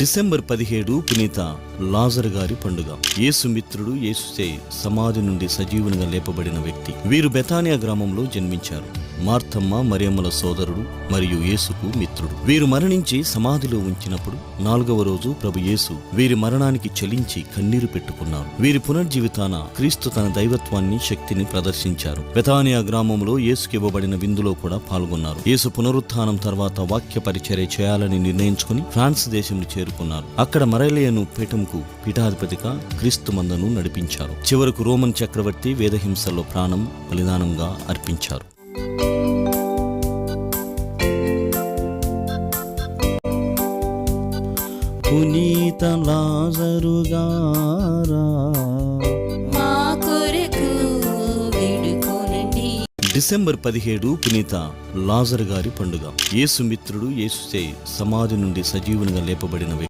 December 17 పునీత లాజరు గారి పండుగ. యేసు మిత్రుడు, యేసుచే సమాధి నుండి సజీవునిగా లేపబడిన వ్యక్తి. వీరు బెతానియా గ్రామంలో జన్మించారు. మార్తమ్మ మరియమ్మల సోదరుడు మరియు యేసుకు మిత్రుడు. వీరు మరణించి సమాధిలో ఉంచినప్పుడు 4వ రోజు ప్రభు యేసు వీరి మరణానికి చలించి కన్నీరు పెట్టుకున్నారు. వీరి పునర్జీవితాన క్రీస్తు తన దైవత్వాన్ని, శక్తిని ప్రదర్శించారు. బెతానియా గ్రామంలో యేసుకి ఇవ్వబడిన విందులో కూడా పాల్గొన్నారు. యేసు పునరుత్థానం తర్వాత వాక్య పరిచర్య చేయాలని నిర్ణయించుకుని ఫ్రాన్స్ దేశంలో చేరుకున్నారు. అక్కడ మరేలియను పీఠంకు పీఠాధిపతిగా క్రీస్తు మందను నడిపించారు. చివరకు రోమన్ చక్రవర్తి వేదహింసలో ప్రాణం బలిదానంగా అర్పించారు. పునీత లాజరు గారా మా కొరకు వేడుకోనండి. డిసెంబర్ 17 పునీత లాజరు గారి పండుగ. యేసు మిత్రుడు, యేసుచే సమాధి నుండి సజీవునిగా లేపబడిన వ్యక్తి.